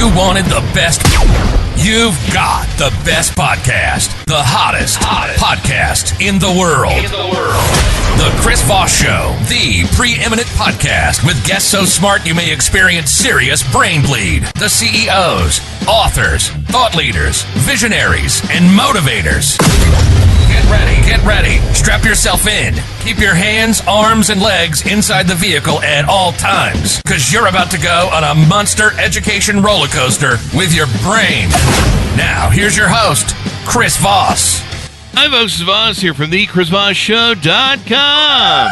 you wanted the best, you've got the best podcast, the hottest podcast in the world. The Chris Voss Show, the preeminent podcast with guests so smart you may experience serious brain bleed. The CEOs, authors, thought leaders, visionaries, and motivators. Get ready. Strap yourself in. Keep your hands, arms, and legs inside the vehicle at all times, because you're about to go on a monster education roller coaster with your brain. Now, here's your host, Chris Voss. Hi, folks. Voss here from the ChrisVossShow.com.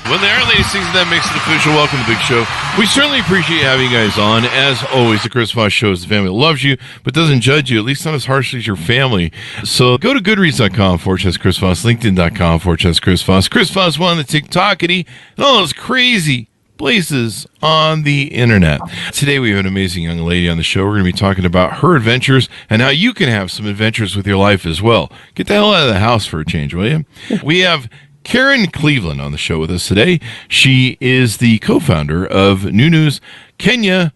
When the early season that makes it official, welcome to the big show. We certainly appreciate having you guys on. As always, the Chris Voss Show is the family that loves you, but doesn't judge you, at least not as harshly as your family. So go to goodreads.com/Chris Voss, LinkedIn.com/Chris Voss, Chris Voss one, the TikTokity, and all those crazy places on the internet. Today we have an amazing young lady on the show. We're going to be talking about her adventures and how you can have some adventures with your life as well. Get the hell out of the house for a change, will you? We have Karen Cleveland on the show with us today. She is the co-founder of NUNUs Kenyan,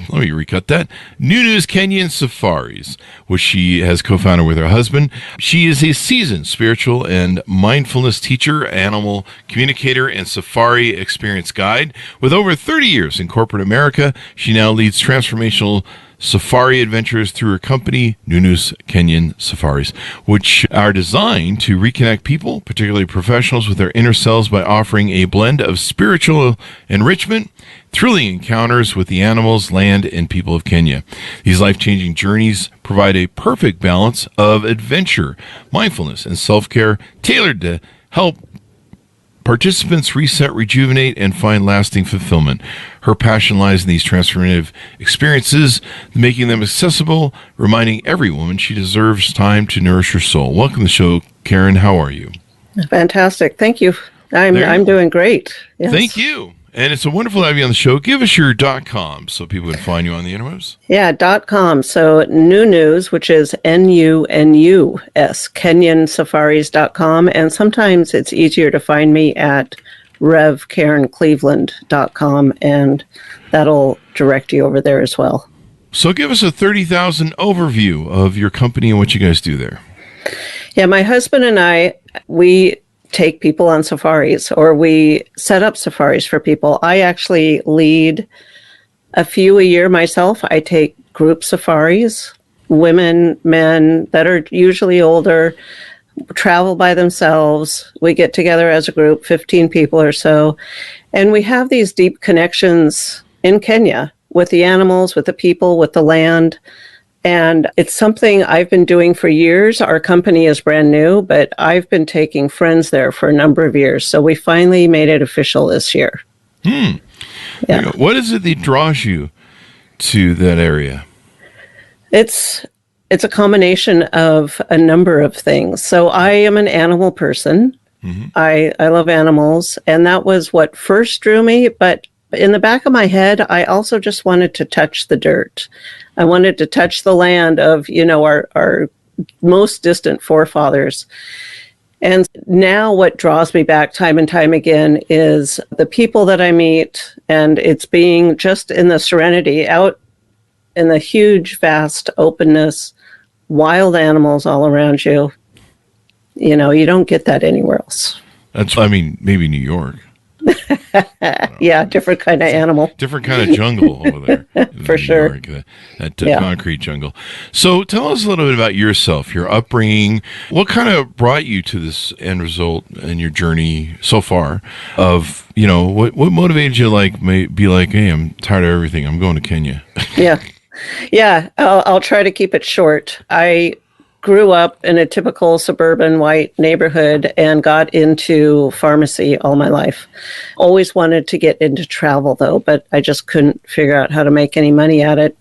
let me recut that, NUNUs Kenyan Safaris, which she has co-founded with her husband. She is a seasoned spiritual and mindfulness teacher, animal communicator, and safari experience guide. With over 30 years in corporate America, she now leads transformational safari adventures through her company, NUNUs Kenyan Safaris, which are designed to reconnect people, particularly professionals, with their inner selves by offering a blend of spiritual enrichment, thrilling encounters with the animals, land, and people of Kenya. These life-changing journeys provide a perfect balance of adventure, mindfulness, and self-care, tailored to help participants reset, rejuvenate, and find lasting fulfillment. Her passion lies in these transformative experiences, making them accessible, reminding every woman she deserves time to nourish her soul. Welcome to the show, Karen. How are you? Fantastic. Thank you. I'm doing great. Yes. Thank you. And it's a wonderful to have you on the show. Give us your .com so people can find you on the interwebs. Yeah, .com. So NUNUs, which is NUNUS, KenyanSafaris.com. And sometimes it's easier to find me at RevKarenCleveland.com, and that'll direct you over there as well. So give us a 30,000 overview of your company and what you guys do there. Yeah, my husband and I, we take people on safaris, or we set up safaris for people. I actually lead a few a year myself. I take group safaris, women, men that are usually older, travel by themselves. We get together as a group, 15 people or so, and we have these deep connections in Kenya with the animals, with the people, with the land. And it's something I've been doing for years. Our company is brand new, but I've been taking friends there for a number of years. So we finally made it official this year. Yeah. What is it that draws you to that area? It's a combination of a number of things. So I am an animal person. Mm-hmm. I love animals. And that was what first drew me. But in the back of my head, I also just wanted to touch the dirt. I wanted to touch the land of, our most distant forefathers. And now what draws me back time and time again is the people that I meet, and it's being just in the serenity, out in the huge, vast openness, wild animals all around you. You don't get that anywhere else. Maybe New York. Yeah, different kind of animal. Different kind of jungle over there. For sure. York, that concrete jungle. So tell us a little bit about yourself, your upbringing. What kind of brought you to this end result in your journey so far of, what motivated you to be like, hey, I'm tired of everything. I'm going to Kenya. Yeah. I'll try to keep it short. I grew up in a typical suburban white neighborhood and got into pharmacy all my life. Always wanted to get into travel, though, but I just couldn't figure out how to make any money at it.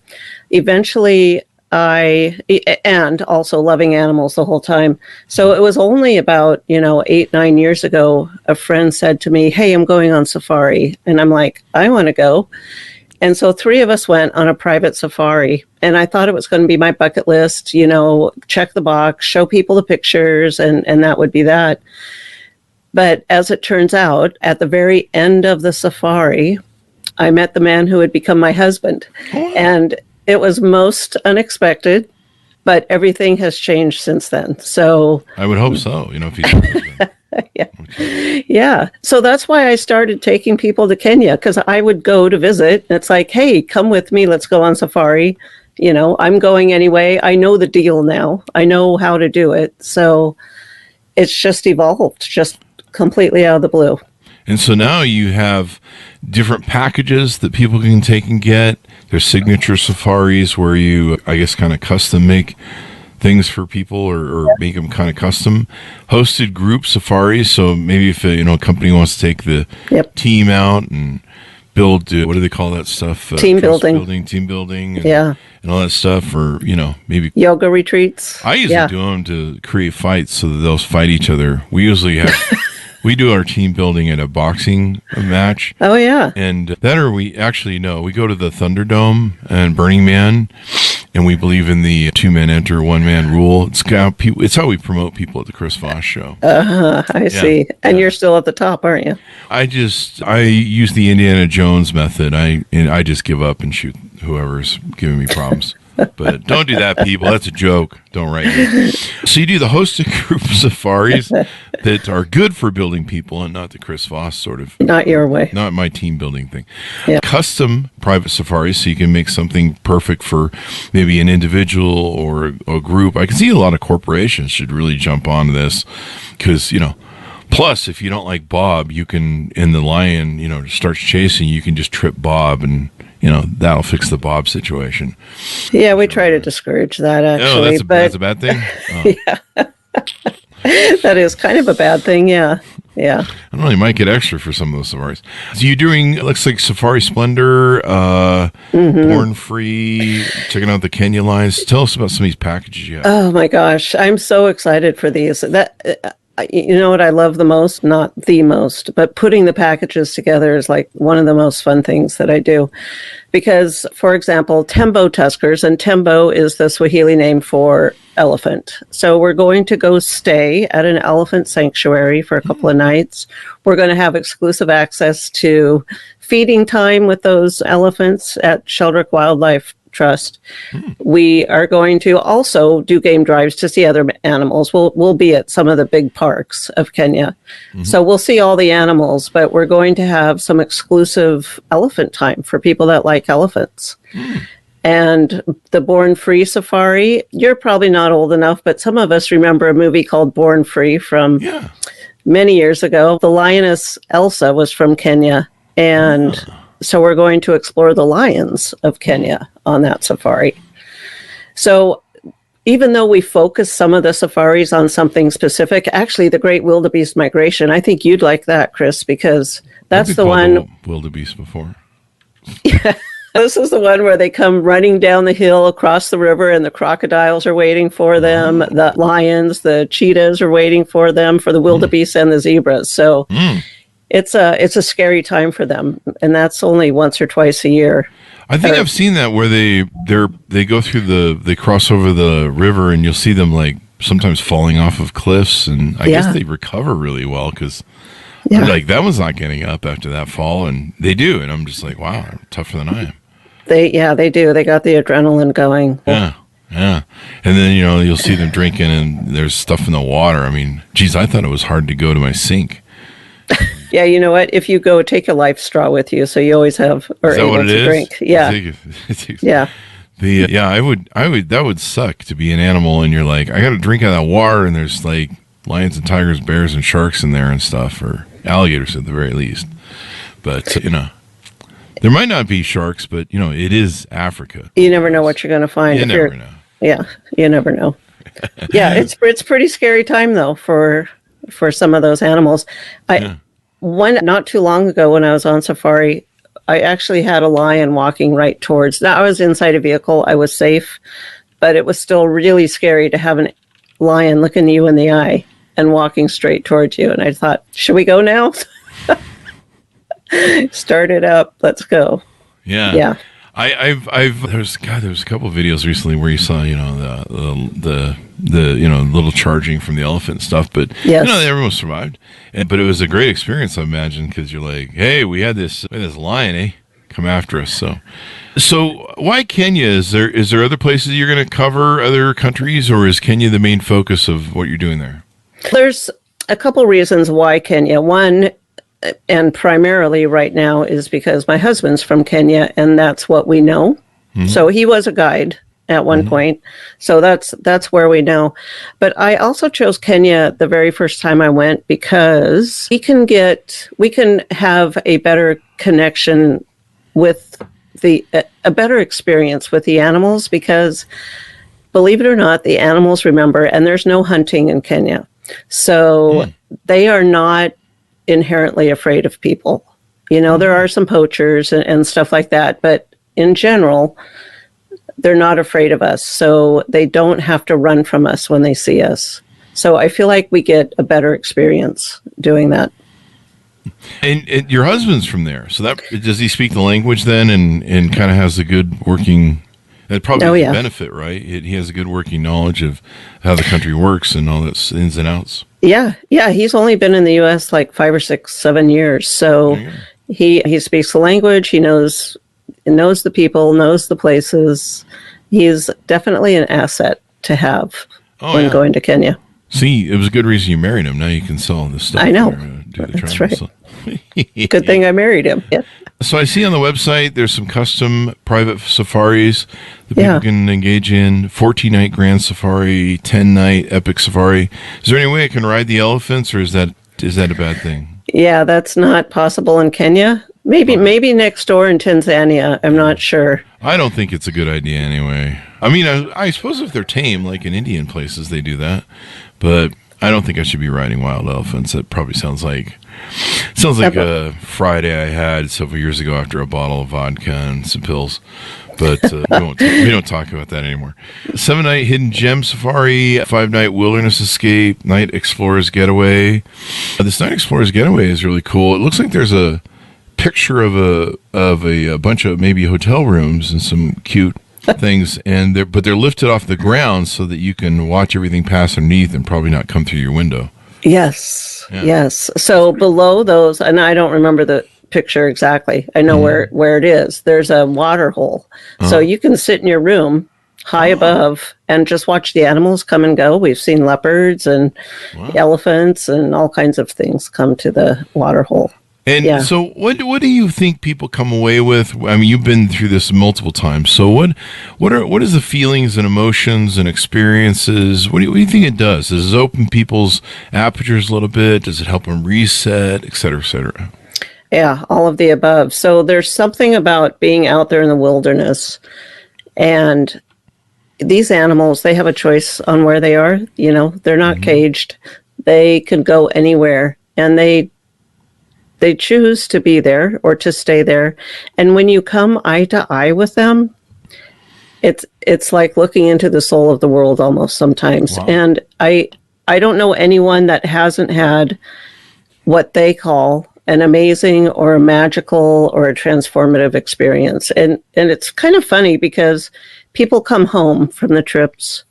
Eventually, and also loving animals the whole time. So it was only about, 8-9 years ago, a friend said to me, hey, I'm going on safari. And I'm like, I want to go. And so 3 of us went on a private safari, and I thought it was going to be my bucket list, check the box, show people the pictures, and that would be that. But as it turns out, at the very end of the safari, I met the man who would become my husband. And it was most unexpected, but everything has changed since then. So I would hope so, if he's your husband. yeah. Yeah. So that's why I started taking people to Kenya, because I would go to visit. And it's like, hey, come with me. Let's go on safari. I'm going anyway. I know the deal now. I know how to do it. So it's just evolved, just completely out of the blue. And so now you have different packages that people can take and get. There's signature safaris where you, I guess, kind of custom make things for people or make them kind of custom. Hosted group safaris. So maybe if a company wants to take the team out and build, what do they call that stuff? Team building, and all that stuff, or maybe yoga retreats. I usually do them to create fights so that they'll fight each other. We usually have we do our team building at a boxing match. Oh yeah, and that, or we actually we go to the Thunderdome and Burning Man, and we believe in the 2-man enter, 1-man rule. It's how we promote people at the Chris Voss Show. I see. And you're still at the top, aren't you? I use the Indiana Jones method. I just give up and shoot whoever's giving me problems. But don't do that, people. That's a joke. Don't write me. So you do the hosted group safaris that are good for building people, and not the Chris Voss sort of. Not your way. Not my team building thing. Yeah. Custom private safaris, so you can make something perfect for maybe an individual or a group. I can see a lot of corporations should really jump on this because, plus, if you don't like Bob, you can, and the lion, starts chasing, you can just trip Bob and, that'll fix the Bob situation. Yeah, we try to discourage that, actually. That's a bad thing? Oh. Yeah. That is kind of a bad thing, yeah. Yeah. I don't know, you might get extra for some of those safaris. So you're doing, it looks like Safari Splendor, Born Free, checking out the Kenya lines. Tell us about some of these packages you have. Oh, my gosh. I'm so excited for these. You know what I love the most? Not the most, but putting the packages together is like one of the most fun things that I do. Because, for example, Tembo tuskers, and Tembo is the Swahili name for elephant. So we're going to go stay at an elephant sanctuary for a couple of nights. We're going to have exclusive access to feeding time with those elephants at Sheldrick Wildlife Trust. We are going to also do game drives to see other animals. We'll be at some of the big parks of Kenya. So we'll see all the animals, but we're going to have some exclusive elephant time for people that like elephants. And the Born Free Safari, you're probably not old enough, but some of us remember a movie called Born Free from many years ago. The lioness Elsa was from Kenya, and so we're going to explore the lions of Kenya on that safari. So even though we focus some of the safaris on something specific, actually the Great Wildebeest Migration, I think you'd like that, Chris, because that's the one. Wildebeest before. Yeah. This is the one where they come running down the hill across the river, and the crocodiles are waiting for them. The lions, the cheetahs are waiting for them, for the wildebeest and the zebras. So it's a scary time for them, and that's only once or twice a year. I think I've seen that where they go through they cross over the river, and you'll see them like sometimes falling off of cliffs, and I guess they recover really well because like that one's not getting up after that fall, and they do, and I'm just like, wow, they're tougher than I am. They do. They got the adrenaline going. Yeah. And then you'll see them drinking, and there's stuff in the water. I mean, geez, I thought it was hard to go to my sink. Yeah, you know what? If you go, take a life straw with you, so you always have or is that able what it to is? drink. Yeah, yeah. I would. That would suck to be an animal, and you're like, I got to drink out of that water, and there's like lions and tigers, bears and sharks in there and stuff, or alligators at the very least. But there might not be sharks, but it is Africa. You never know what you're going to find. You never know. Yeah, you never know. Yeah, it's pretty scary time though for some of those animals. One not too long ago when I was on safari, I actually had a lion walking right towards. Now I was inside a vehicle, I was safe, but it was still really scary to have a lion looking you in the eye and walking straight towards you. And I thought, should we go now? Start it up. Let's go. Yeah. There's a couple of videos recently where you saw, the little charging from the elephant and stuff, but everyone survived. But it was a great experience, I imagine, because you're like, hey, we had this lion, come after us. So why Kenya? Is there other places you're going to cover, other countries, or is Kenya the main focus of what you're doing there? There's a couple reasons why Kenya. One, and primarily right now, is because my husband's from Kenya, and that's what we know. Mm-hmm. So he was a guide at one point. So that's where we know. But I also chose Kenya the very first time I went because we can have a better connection with a better experience with the animals, because believe it or not, the animals remember, and there's no hunting in Kenya. So they are not inherently afraid of people. There are some poachers and stuff like that, but in general, they're not afraid of us, so they don't have to run from us when they see us. So I feel like we get a better experience doing that. And your husband's from there, so does he speak the language then, and kind of has a good working? That probably is a benefit, right? He has a good working knowledge of how the country works and all its ins and outs. Yeah. He's only been in the U.S. like 5 or 6, 7 years, so he speaks the language. He knows the people, knows the places. He's definitely an asset to have when going to Kenya. See, it was a good reason you married him. Now you can sell this stuff. I know. That's right. Good thing I married him. Yeah. So I see on the website there's some custom private safaris that people can engage in. 14-night grand safari, 10-night epic safari. Is there any way I can ride the elephants, or is that a bad thing? Yeah, that's not possible in Kenya. Maybe next door in Tanzania. I'm not sure. I don't think it's a good idea anyway. I mean, I suppose if they're tame, like in Indian places, they do that. But I don't think I should be riding wild elephants. That probably sounds like a Friday I had several years ago after a bottle of vodka and some pills. But we don't talk about that anymore. 7-night hidden gem safari, 5-night wilderness escape, night explorer's getaway. This night explorer's getaway is really cool. It looks like there's a picture of a bunch of maybe hotel rooms and some cute things, but they're lifted off the ground so that you can watch everything pass underneath and probably not come through your window. Yes. So below those, and I don't remember the picture exactly. I know where it is. There's a water hole, so you can sit in your room high above and just watch the animals come and go. We've seen leopards and elephants and all kinds of things come to the water hole. And so what do you think people come away with? I mean, you've been through this multiple times. So what is the feelings and emotions and experiences? What do you think it does? Does it open people's apertures a little bit? Does it help them reset, et cetera, et cetera? Yeah, all of the above. So there's something about being out there in the wilderness, and these animals, they have a choice on where they are. They're not caged. They can go anywhere, and they choose to be there or to stay there. And when you come eye to eye with them, it's like looking into the soul of the world almost sometimes. Wow. And I don't know anyone that hasn't had what they call an amazing or a magical or a transformative experience. And it's kind of funny because people come home from the trips,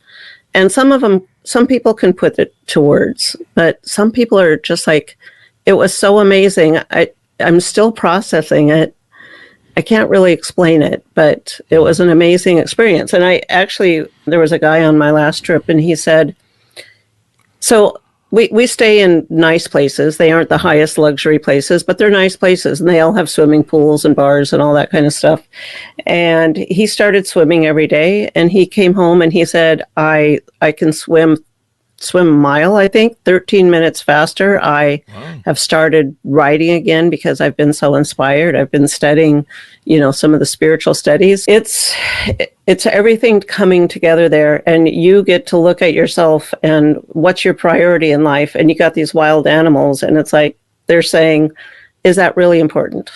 and some people can put it to words, but some people are just like, it was so amazing. I'm still processing it. I can't really explain it, but it was an amazing experience. And there was a guy on my last trip, and he said, so we stay in nice places. They aren't the highest luxury places, but they're nice places, and they all have swimming pools and bars and all that kind of stuff. And he started swimming every day, and he came home and he said, I can swim a mile, I think, 13 minutes faster. I have started writing again because I've been so inspired. I've been studying, some of the spiritual studies. It's everything coming together there, and you get to look at yourself and what's your priority in life. And you got these wild animals, and it's like they're saying, is that really important?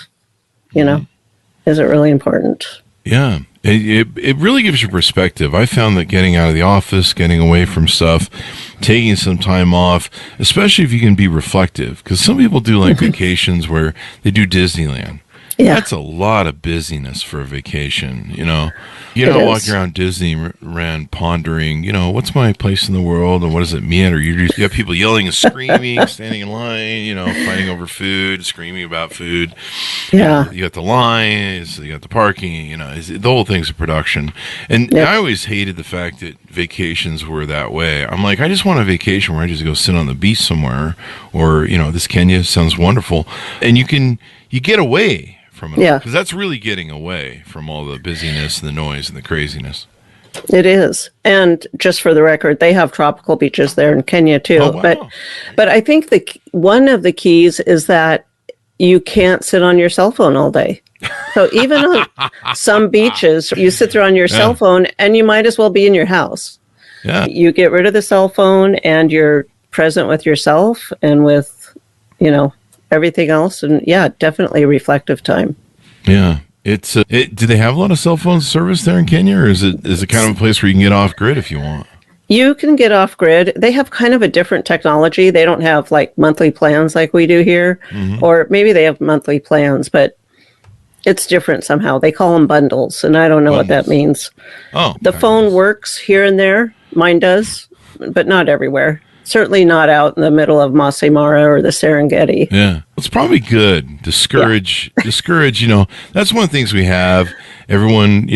Is it really important? Yeah. It really gives you perspective. I found that getting out of the office, getting away from stuff, taking some time off, especially if you can be reflective, because some people do like vacations where they do Disneyland. Yeah. That's a lot of busyness for a vacation, you know. You're It not is. walking around Disneyland pondering, you know, what's my place in the world and what does it mean? Or you have people yelling and screaming, standing in line, you know, fighting over food, screaming about food. Yeah. You got the lines, you got the parking, you know, the whole thing's a production. And Yep. I always hated the fact that vacations were that way. I'm like, I just want a vacation where I just go sit on the beach somewhere, or, you know, this Kenya sounds wonderful. And you get away from it. Yeah. Because that's really getting away from all the busyness and the noise and the craziness. It is. And just for the record, they have tropical beaches there in Kenya too. Oh, wow. But I think one of the keys is that you can't sit on your cell phone all day. So even on some beaches, you sit there on your cell phone and you might as well be in your house. Yeah. You get rid of the cell phone and you're present with yourself and with, you know, everything else. And yeah, definitely reflective time. Yeah. Do they have a lot of cell phone service there in Kenya, or is it kind of a place where you can get off grid if you want? You can get off grid. They have kind of a different technology. They don't have like monthly plans like we do here, or maybe they have monthly plans, but it's different somehow. They call them bundles, and I don't know what that means. Oh, The phone works here and there. Mine does, but not everywhere. Certainly not out in the middle of Masai Mara or the Serengeti. Yeah, it's probably good. Discourage. You know, that's one of the things we have. Everyone's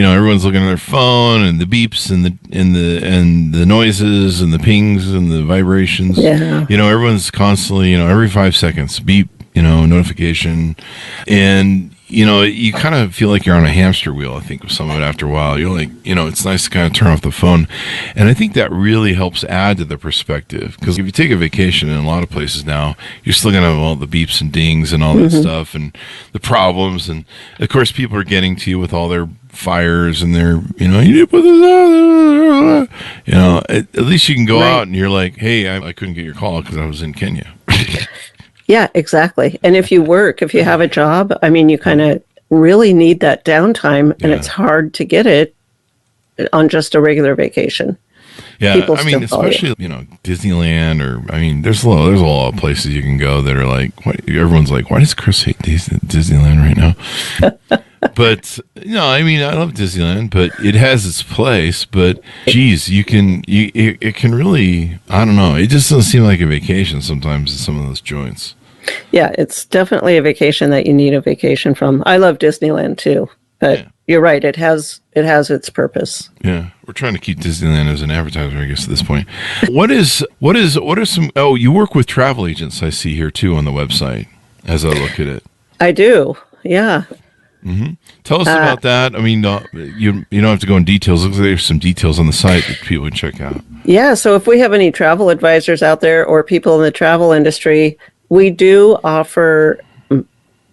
looking at their phone and the beeps and the noises and the pings and the vibrations. Yeah. You know, everyone's constantly, you know, every 5 seconds, beep, you know, notification, and you know, you kind of feel like you're on a hamster wheel, I think, with some of it after a while. You're like, you know, it's nice to kind of turn off the phone. And I think that really helps add to the perspective. Because if you take a vacation in a lot of places now, you're still going to have all the beeps and dings and all that stuff and the problems. And, of course, people are getting to you with all their fires and their, you know, you need to put this out. You know, at least you can go out and you're like, hey, I couldn't get your call because I was in Kenya. Yeah, exactly. And if you have a job, I mean, you kind of really need that downtime, and it's hard to get it on just a regular vacation. Yeah, People I mean, still follow especially, you know, Disneyland, or, I mean, there's a lot of places you can go that are like, everyone's like, why does Chris hate Disneyland right now? But, you know, I mean, I love Disneyland, but it has its place. But, geez, it can really, I don't know, it just doesn't seem like a vacation sometimes in some of those joints. Yeah, it's definitely a vacation that you need a vacation from. I love Disneyland too, but you're right, it has its purpose. Yeah, we're trying to keep Disneyland as an advertiser, I guess, at this point. What are some? Oh, you work with travel agents, I see here too on the website as I look at it. I do. Yeah. Tell us about that. I mean, you don't have to go in details. Looks like there's some details on the site that people can check out. Yeah. So if we have any travel advisors out there or people in the travel industry, we do offer,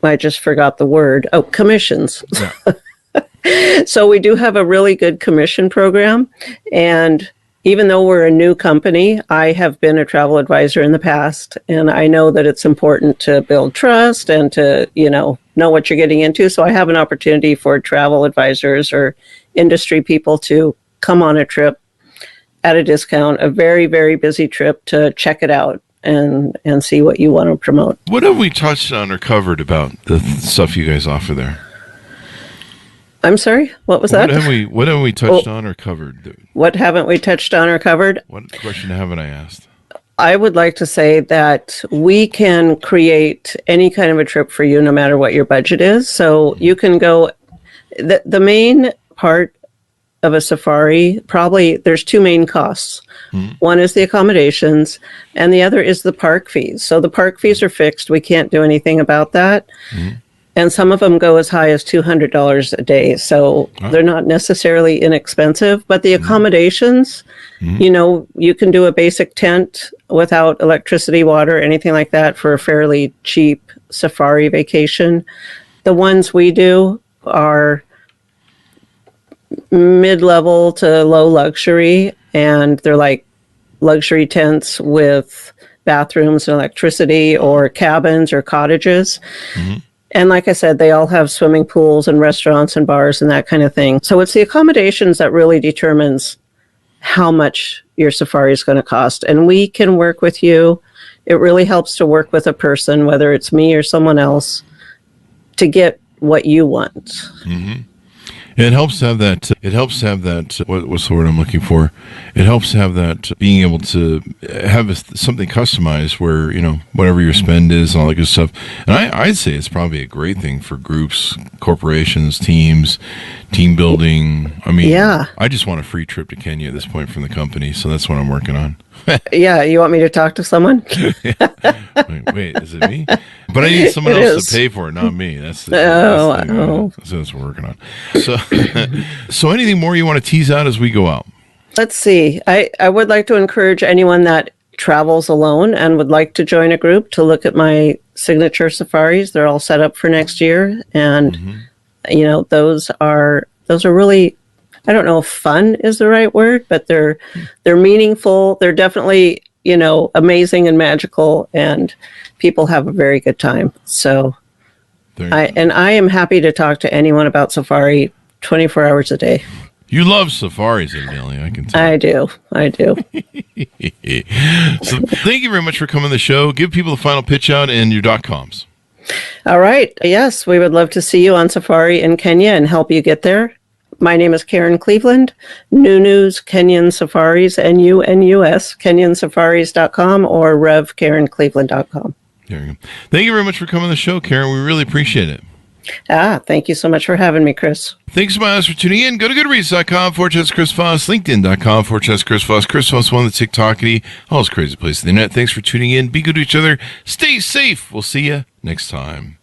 I just forgot the word, commissions. Yeah. So we do have a really good commission program. And even though we're a new company, I have been a travel advisor in the past. And I know that it's important to build trust and to, you know what you're getting into. So I have an opportunity for travel advisors or industry people to come on a trip at a discount, a very, very busy trip, to check it out and see what you want to promote. What have we touched on or covered about the stuff you guys offer there? I'm sorry, what was that? What have we touched on or covered? What haven't we touched on or covered? What question haven't I asked? I would like to say that we can create any kind of a trip for you, no matter what your budget is. So you can go, the main part of a safari, probably there's two main costs. One is the accommodations and the other is the park fees. So the park fees are fixed. We can't do anything about that. And some of them go as high as $200 a day. So they're not necessarily inexpensive, but the accommodations, you know, you can do a basic tent without electricity, water, anything like that for a fairly cheap safari vacation. The ones we do are mid-level to low luxury, and they're like luxury tents with bathrooms and electricity, or cabins or cottages. And like I said, they all have swimming pools and restaurants and bars and that kind of thing. So it's the accommodations that really determines how much your safari is going to cost. And we can work with you. It really helps to work with a person, whether it's me or someone else, to get what you want. Mm-hmm. It helps to have that. It helps to have that. What's the word I'm looking for? It helps to have that. Being able to have something customized, where whatever your spend is, and all that good stuff. And I'd say it's probably a great thing for groups, corporations, teams, team building. I mean, yeah. I just want a free trip to Kenya at this point from the company, so that's what I'm working on. Yeah, you want me to talk to someone? Wait, is it me? But I need someone else to pay for it, not me. That's what we're working on. So anything more you want to tease out as we go out? Let's see. I would like to encourage anyone that travels alone and would like to join a group to look at my signature safaris. They're all set up for next year, and those are really, I don't know if fun is the right word, but they're meaningful. They're definitely, amazing and magical, and people have a very good time. So I am happy to talk to anyone about safari 24 hours a day. You love safaris, evidently, I can tell. I do. So thank you very much for coming on the show. Give people the final pitch out and your .coms. All right. Yes, we would love to see you on safari in Kenya and help you get there. My name is Karen Cleveland, NUNUs Kenyan Safaris, NUNUS, KenyanSafaris.com or RevKarenCleveland.com. There you go. Thank you very much for coming on the show, Karen. We really appreciate it. Thank you so much for having me, Chris. Thanks so much for tuning in. Go to goodreads.com/Chris Voss, LinkedIn.com/Chris Voss, Chris Voss One, the TikTokity, all those crazy places on the internet. Thanks for tuning in. Be good to each other. Stay safe. We'll see you next time.